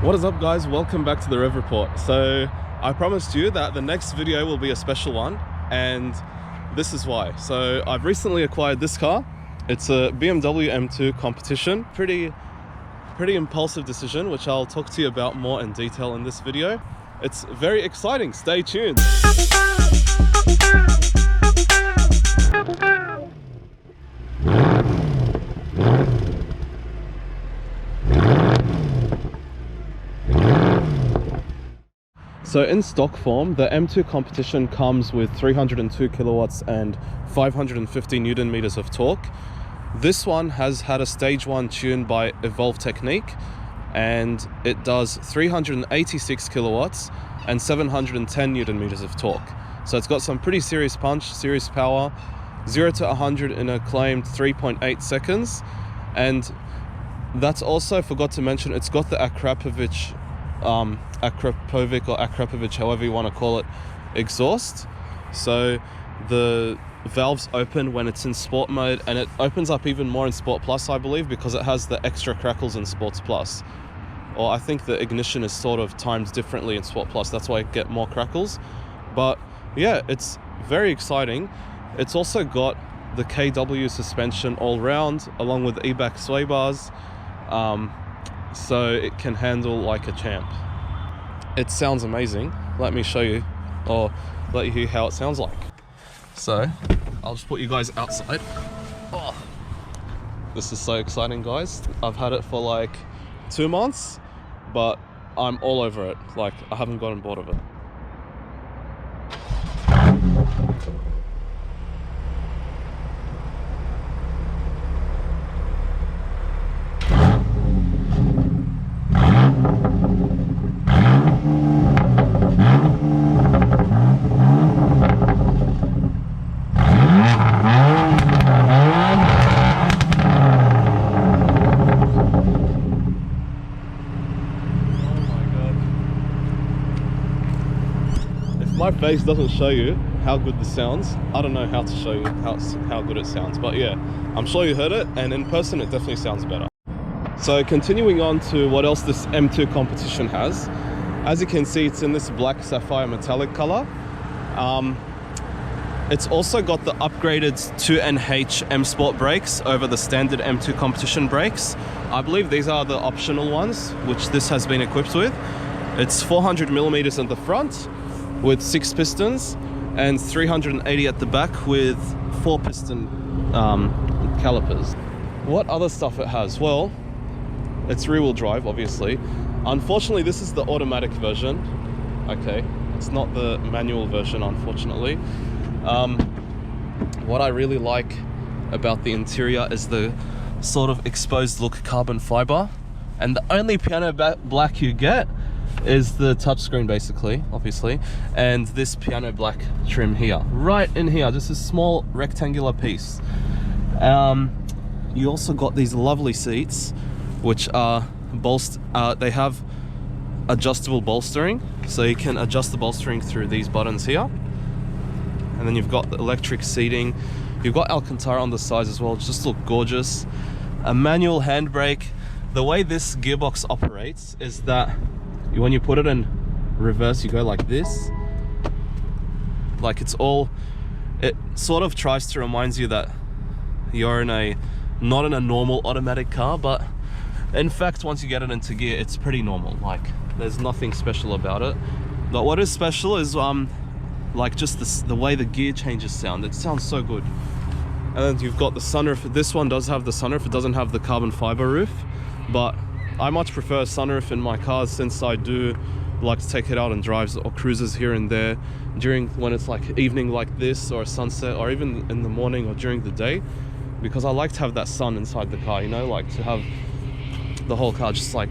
What is up, guys? Welcome back to the Rev Report. So I promised you that the next video will be a special one, and this is why. So I've recently acquired this car. It's a BMW M2 Competition. Pretty impulsive decision, which I'll talk to you about more in detail in this video. It's very exciting. Stay tuned. So in stock form, the M2 Competition comes with 302 kilowatts and 550 Newton meters of torque. This one has had a stage 1 tune by Evolve Technique, and it does 386 kilowatts and 710 Newton meters of torque. So it's got some pretty serious punch, serious power, 0 to 100 in a claimed 3.8 seconds. And that's also, forgot to mention, it's got the Akrapovic or Akrapovic, however you want to call it, exhaust. So the valves open when it's in sport mode, and it opens up even more in Sport Plus, I believe, because it has the extra crackles in Sports Plus. Or I think the ignition is sort of timed differently in Sport Plus, that's why I get more crackles. But yeah, it's very exciting. It's also got the KW suspension all round, along with EBAC sway bars, so it can handle like a champ. It sounds amazing. Let me show you, or let you hear how it sounds like. So I'll just put you guys outside. Oh, this is so exciting, guys. I've had it for like 2 months, but I'm all over it. Like, I haven't gotten bored of it. My face doesn't show you how good this sounds. I don't know how to show you how good it sounds, but yeah, I'm sure you heard it, and in person it definitely sounds better. So continuing on to what else this M2 Competition has, as you can see, it's in this black sapphire metallic color. It's also got the upgraded 2NH M Sport brakes over the standard M2 Competition brakes. I believe these are the optional ones, which this has been equipped with. It's 400 millimeters in the front, with 6 pistons, and 380 at the back with 4 piston calipers. What other stuff it has? Well, it's rear wheel drive, obviously. Unfortunately, this is the automatic version. Okay, it's not the manual version, unfortunately. What I really like about the interior is the sort of exposed look carbon fiber, and the only piano black you get is the touchscreen, basically, obviously, and this piano black trim here, right in here, just a small rectangular piece. You also got these lovely seats, which are they have adjustable bolstering, so you can adjust the bolstering through these buttons here. And then you've got the electric seating. You've got Alcantara on the sides as well, just look gorgeous. A manual handbrake. The way this gearbox operates is that when you put it in reverse, you go like this. Like it sort of tries to remind you that you're not in a normal automatic car, but in fact, once you get it into gear, it's pretty normal. Like, there's nothing special about it. But what is special is like just the way the gear changes sound. It sounds so good. And then you've got the sunroof. This one does have the sunroof. It doesn't have the carbon fiber roof, but I much prefer a sunroof in my cars, since I do like to take it out on drives or cruises here and there when it's like evening like this, or a sunset, or even in the morning or during the day, because I like to have that sun inside the car, you know, like to have the whole car just like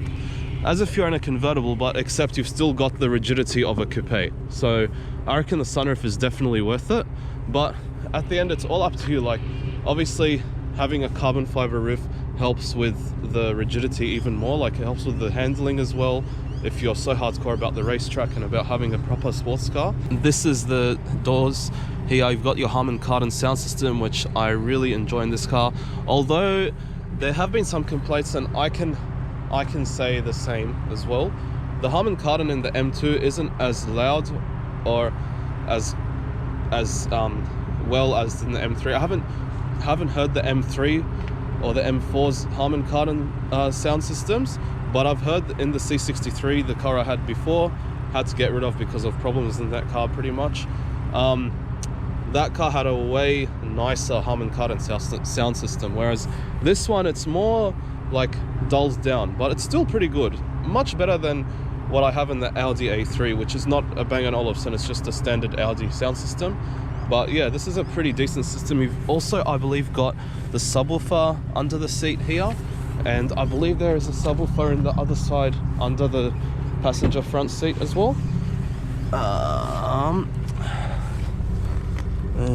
as if you're in a convertible, but except you've still got the rigidity of a coupe. So I reckon the sunroof is definitely worth it, but at the end it's all up to you. Like, obviously having a carbon fiber roof helps with the rigidity even more. Like, it helps with the handling as well, if you're so hardcore about the racetrack and about having a proper sports car. This is the doors here. You've got your Harman Kardon sound system, which I really enjoy in this car, although there have been some complaints, and I can I can say the same as well. The Harman Kardon in the M2 isn't as loud or as well as in the M3. I haven't heard the M3 or the M4's Harman Kardon sound systems, but I've heard in the C63, the car I had before, had to get rid of because of problems in that car pretty much. That car had a way nicer Harman Kardon sound system, whereas this one, it's more like dulled down, but it's still pretty good. Much better than what I have in the Audi A3, which is not a Bang & Olufsen, it's just a standard Audi sound system. But yeah, this is a pretty decent system. You've also, I believe, got the subwoofer under the seat here, and I believe there is a subwoofer in the other side under the passenger front seat as well.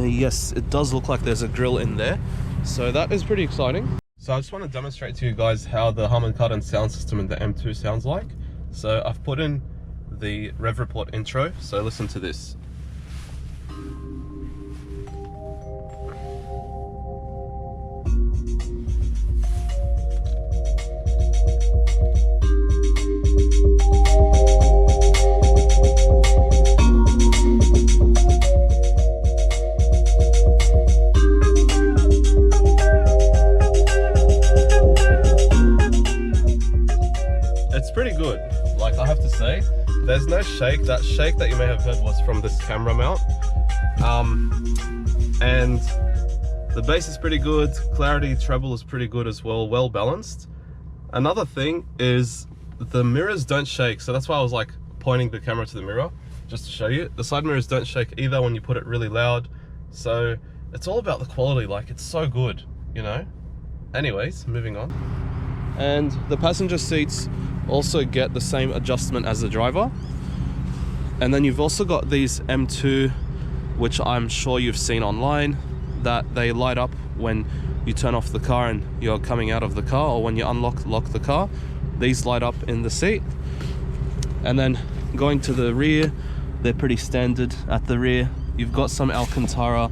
Yes, it does look like there's a grill in there, so that is pretty exciting. So I just want to demonstrate to you guys how the Harman Kardon sound system in the M2 sounds like. So I've put in the Rev Report intro, so listen to this. It's pretty good, like I have to say. There's no shake. That shake that you may have heard was from this camera mount. And the bass is pretty good. Clarity, treble is pretty good as well, well balanced. Another thing is the mirrors don't shake, so that's why I was like pointing the camera to the mirror, just to show you. The side mirrors don't shake either when you put it really loud. So it's all about the quality, like it's so good, you know? Anyways, moving on. And the passenger seats also get the same adjustment as the driver. And then you've also got these M2, which I'm sure you've seen online, that they light up when you turn off the car and you're coming out of the car, or when you lock the car. These light up in the seat. And then going to the rear, they're pretty standard at the rear. You've got some Alcantara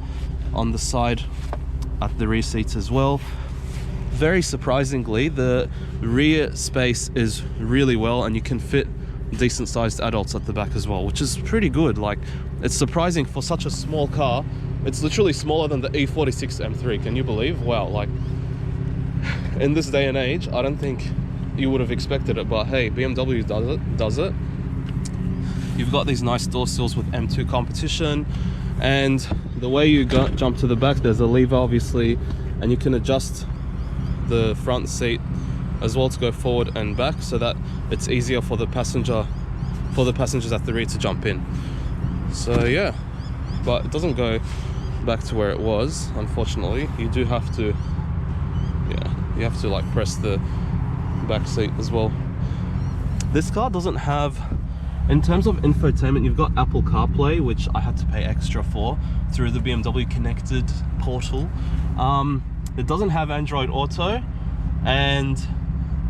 on the side at the rear seats as well. Very surprisingly, the rear space is really well, and you can fit decent sized adults at the back as well, which is pretty good. Like, it's surprising for such a small car. It's literally smaller than the E46 M3. Can you believe? Wow, like in this day and age, I don't think you would have expected it, but hey, BMW does it. You've got these nice door sills with M2 competition, and the way you jump to the back, there's a lever obviously, and you can adjust the front seat as well to go forward and back, so that it's easier for the passengers at the rear to jump in. So yeah, but it doesn't go back to where it was, unfortunately. You do have to, you have to like press the back seat as well. This car doesn't have, in terms of infotainment, you've got Apple CarPlay, which I had to pay extra for through the BMW Connected portal. It doesn't have Android Auto, and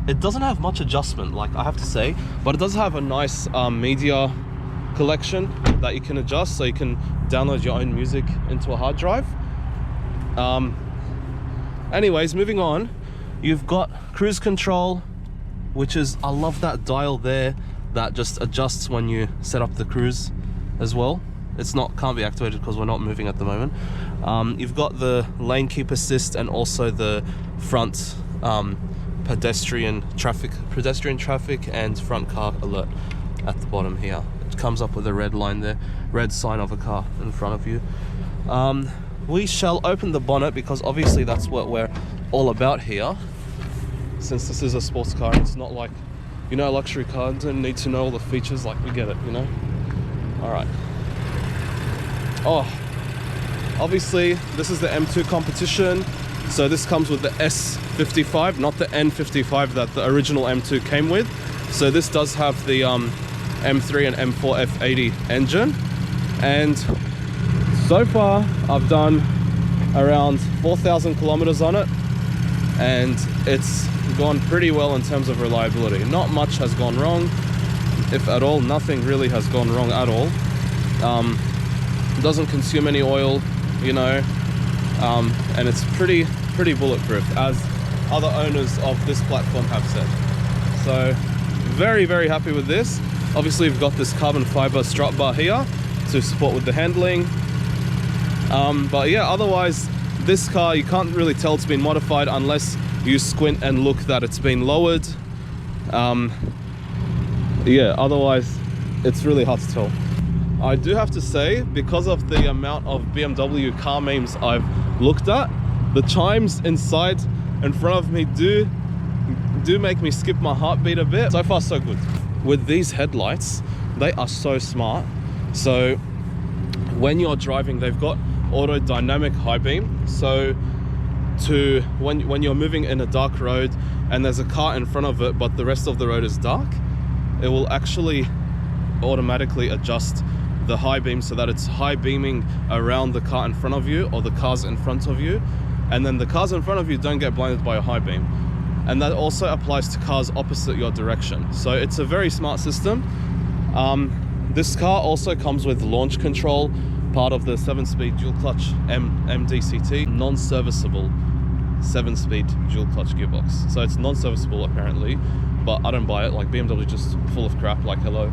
it doesn't have much adjustment, like I have to say, but it does have a nice media collection that you can adjust, so you can download your own music into a hard drive. Anyways, moving on, you've got cruise control, which is, I love that dial there that just adjusts when you set up the cruise as well. It's can't be activated because we're not moving at the moment. You've got the lane keep assist, and also the front pedestrian traffic and front car alert at the bottom here. It comes up with a red line there, red sign of a car in front of you. We shall open the bonnet, because obviously that's what we're all about here, since this is a sports car. It's not like, you know, a luxury car. Don't need to know all the features, like we get it, you know. All right. Oh, obviously this is the M2 competition, so this comes with the S55, not the N55 that the original M2 came with. So this does have the M3 and M4 F80 engine, and so far I've done around 4,000 kilometers on it, and it's gone pretty well in terms of reliability. Not much has gone wrong, if at all. Nothing really has gone wrong at all. It doesn't consume any oil, you know, and it's pretty bulletproof, as other owners of this platform have said. So very, very happy with this. Obviously we've got this carbon fiber strut bar here to support with the handling. But yeah, otherwise this car, you can't really tell it's been modified unless you squint and look that it's been lowered. Yeah, otherwise it's really hard to tell. I do have to say, because of the amount of BMW car memes I've looked at, the chimes inside in front of me do make me skip my heartbeat a bit. So far so good. With these headlights, they are so smart. So when you're driving, they've got auto dynamic high beam. So when you're moving in a dark road and there's a car in front of it but the rest of the road is dark, it will actually automatically adjust the high beam so that it's high beaming around the car in front of you or the cars in front of you, and then the cars in front of you don't get blinded by a high beam. And that also applies to cars opposite your direction. So it's a very smart system. This car also comes with launch control, part of the 7-speed dual clutch MDCT, non-serviceable 7-speed dual clutch gearbox. So it's non-serviceable apparently, but I don't buy it. Like, BMW just full of crap, like, hello.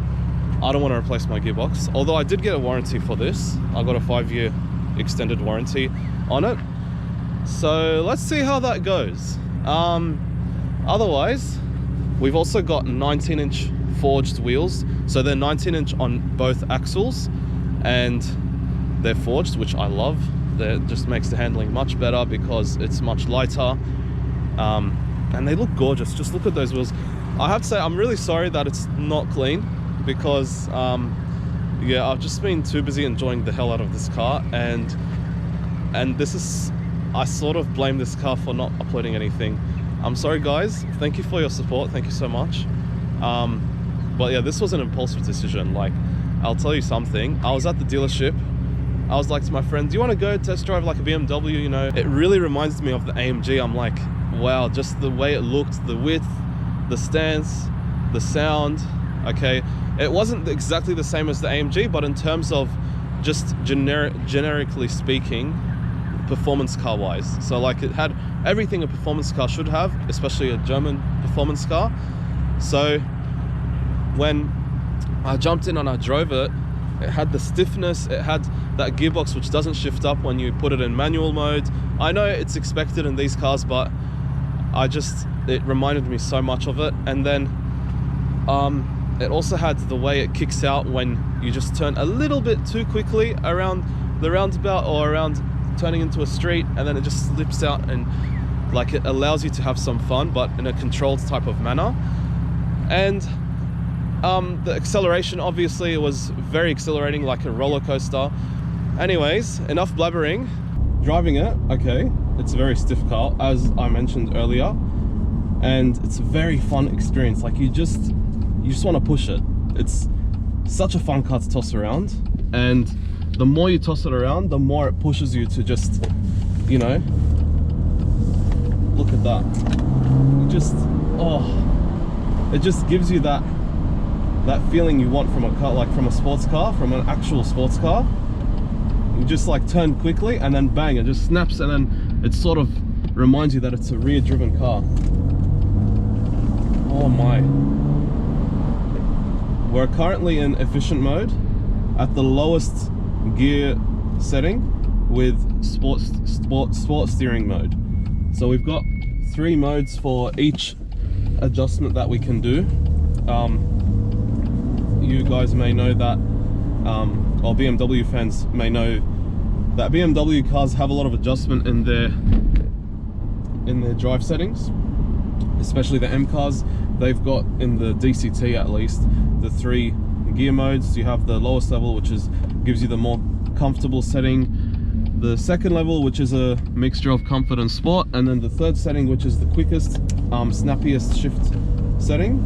I don't want to replace my gearbox, although I did get a warranty for this. I got a 5-year extended warranty on it, so let's see how that goes. Otherwise, we've also got 19-inch forged wheels, so they're 19-inch on both axles and they're forged, which I love. That just makes the handling much better because it's much lighter, and they look gorgeous. Just look at those wheels. I have to say, I'm really sorry that it's not clean, because yeah, I've just been too busy enjoying the hell out of this car, and this is, I sort of blame this car for not uploading anything. I'm sorry guys, thank you for your support, thank you so much. But yeah, this was an impulsive decision. Like, I'll tell you something, I was at the dealership, I was like to my friend, do you want to go test drive like a BMW, you know? It really reminds me of the AMG. I'm like, wow, just the way it looked, the width, the stance, the sound. Okay, it wasn't exactly the same as the AMG, but in terms of just generically speaking, performance car wise. So like, it had everything a performance car should have, especially a German performance car. So when I jumped in and I drove it, it had the stiffness, it had that gearbox which doesn't shift up when you put it in manual mode. I know it's expected in these cars, but it reminded me so much of it. And then it also had the way it kicks out when you just turn a little bit too quickly around the roundabout or around turning into a street, and then it just slips out, and like, it allows you to have some fun, but in a controlled type of manner. And the acceleration, obviously, it was very accelerating, like a roller coaster. Anyways, enough blabbering. Driving it, okay, it's a very stiff car, as I mentioned earlier, and it's a very fun experience. Like, you just want to push it. It's such a fun car to toss around, and the more you toss it around, the more it pushes you to just, you know, look at that. You just, oh, it just gives you that feeling you want from a car, like from a sports car, from an actual sports car. You just like turn quickly and then bang, it just snaps, and then it sort of reminds you that it's a rear driven car. Oh my. We're currently in efficient mode at the lowest gear setting with sport steering mode. So we've got 3 modes for each adjustment that we can do. You guys may know that, or BMW fans may know that BMW cars have a lot of adjustment in their drive settings, especially the M cars. They've got, in the DCT at least, the 3 gear modes. You have the lowest level, which gives you the more comfortable setting, the second level, which is a mixture of comfort and sport, and then the third setting, which is the quickest, snappiest shift setting,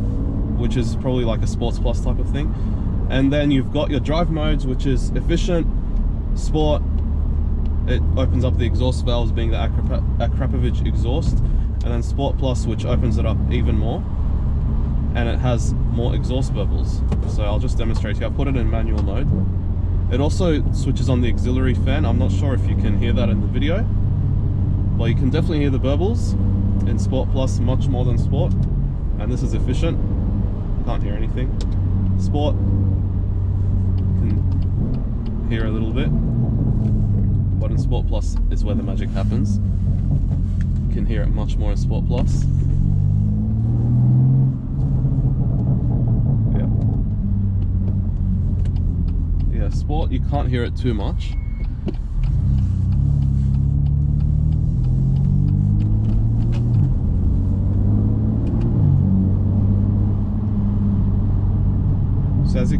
which is probably like a Sports Plus type of thing. And then you've got your drive modes, which is efficient, sport, it opens up the exhaust valves, being the Akrapovic exhaust, and then Sport Plus, which opens it up even more, and it has more exhaust bubbles. So I'll just demonstrate here. I've put it in manual mode. It also switches on the auxiliary fan. I'm not sure if you can hear that in the video. Well, you can definitely hear the burbles in Sport Plus much more than Sport. and this is efficient. Can't hear anything. Sport, can hear a little bit, but in Sport Plus is where the magic happens. You can hear it much more in Sport Plus. Yeah, Sport, you can't hear it too much. So as you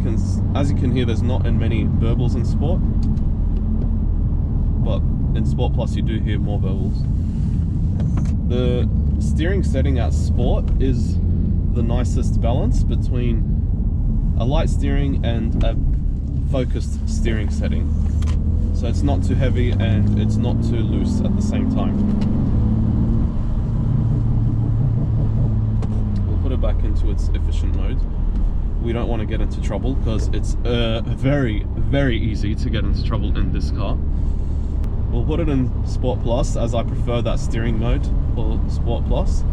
can hear, there's not many verbals in Sport, but in Sport Plus you do hear more verbals. The steering setting at Sport is the nicest balance between a light steering and a focused steering setting. So it's not too heavy and it's not too loose at the same time. We'll put it back into its efficient mode. We don't want to get into trouble because it's very, very easy to get into trouble in this car. We'll put it in Sport Plus, as I prefer that steering mode for Sport Plus.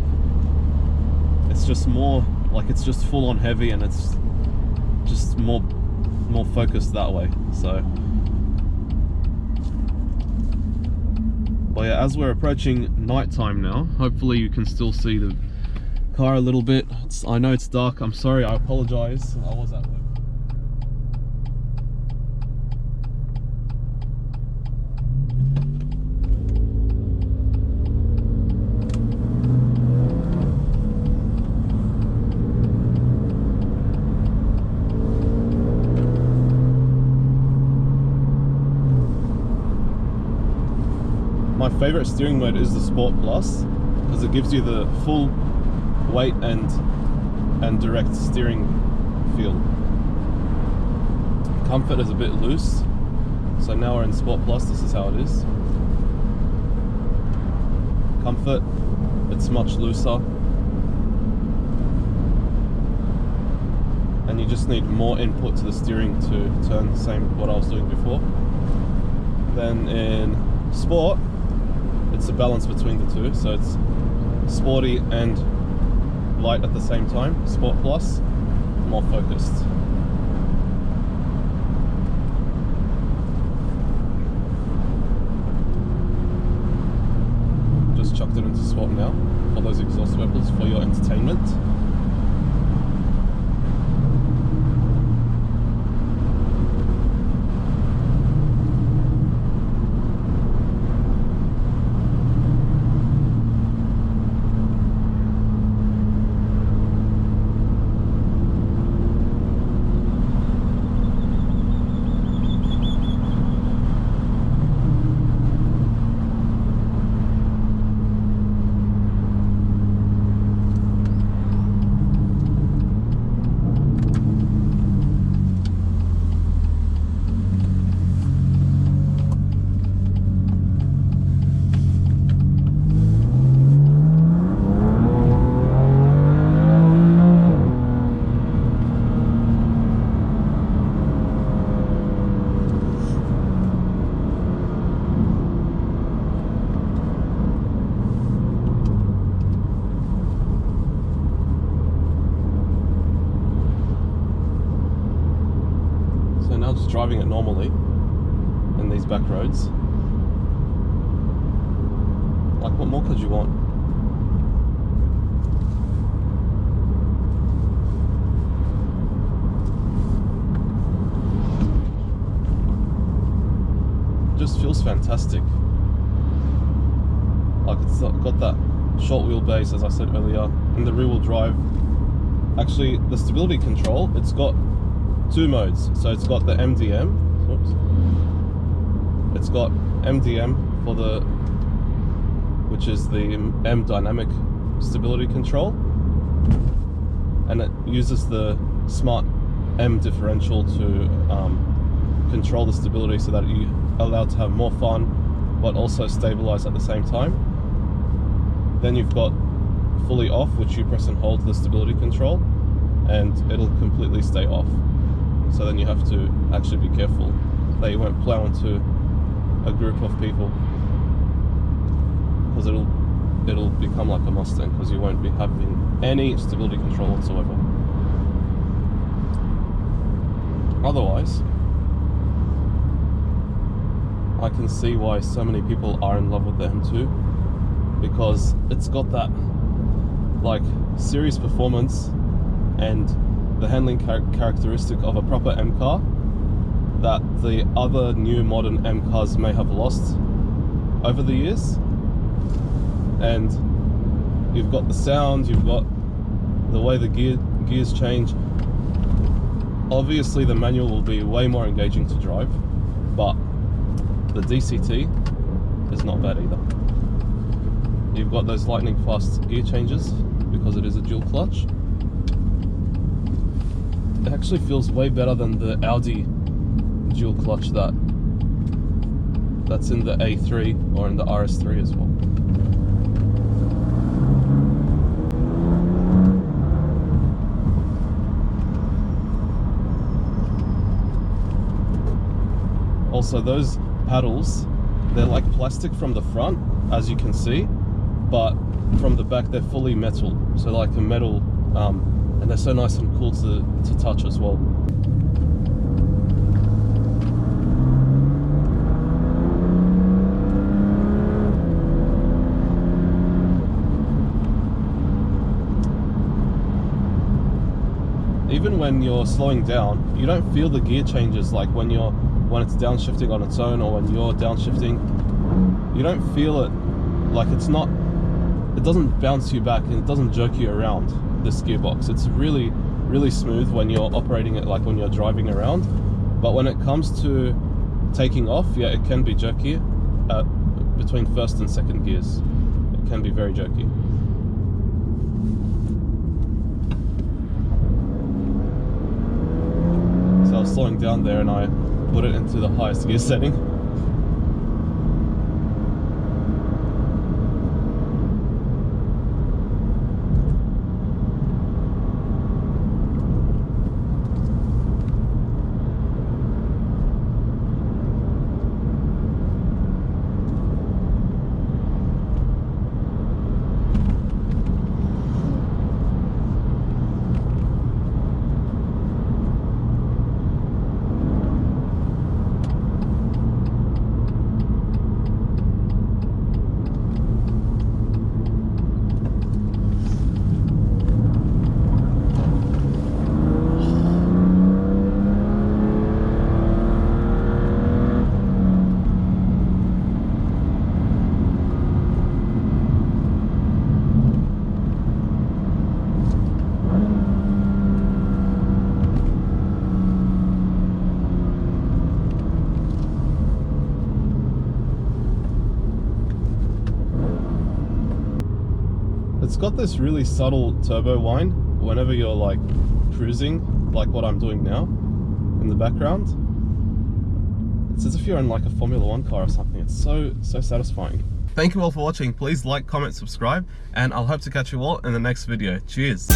It's just more, like, it's just full on heavy, and it's just more focused that way. So, but yeah, as we're approaching nighttime now, hopefully you can still see the car a little bit. I know it's dark, I'm sorry, I apologize. I was at work. My favorite steering mode is the Sport Plus because it gives you the full weight and direct steering feel. Comfort is a bit loose, so now we're in Sport Plus. This is how it is. Comfort, it's much looser, and you just need more input to the steering to turn the same what I was doing before. Then in Sport, it's a balance between the two, so it's sporty and light at the same time. Sport Plus, more focused. Just chucked it into Sport now for those exhaust ripples for your entertainment. Driving it normally in these back roads. Like, what more could you want? It just feels fantastic. Like, it's got that short wheelbase, as I said earlier, and the rear wheel drive. Actually, the stability control, it's got two modes. So it's got the MDM, it's got MDM for the, which is the M dynamic stability control, and it uses the smart M differential to control the stability so that you're allowed to have more fun but also stabilize at the same time. Then you've got fully off, which you press and hold the stability control and it'll completely stay off. So then you have to actually be careful that you won't plow into a group of people, because it'll it'll become like a Mustang, because you won't be having any stability control whatsoever. Otherwise, I can see why so many people are in love with the M2, because it's got that like serious performance and the handling characteristic of a proper M car that the other new modern M cars may have lost over the years. And you've got the sound, you've got the way the gears change. Obviously the manual will be way more engaging to drive, but the DCT is not bad either. You've got those lightning fast gear changes because it is a dual clutch. It actually feels way better than the Audi dual clutch that's in the A3 or in the RS3 as well. Also, those paddles, they're like plastic from the front, as you can see, but from the back they're fully metal, so like a metal, and they're so nice and cool to touch as well. Even when you're slowing down, you don't feel the gear changes like when it's downshifting on its own, or when you're downshifting. You don't feel it, like it doesn't bounce you back and it doesn't jerk you around, this gearbox. It's really, really smooth when you're operating it, like when you're driving around. But when it comes to taking off, yeah, it can be jerky between first and second gears. It can be very jerky. So I was slowing down there and I put it into the highest gear setting. It's got this really subtle turbo whine whenever you're like cruising, like what I'm doing now in the background. It's as if you're in like a Formula 1 car or something. It's so satisfying. Thank you all for watching. Please like, comment, subscribe, and I'll hope to catch you all in the next video. Cheers!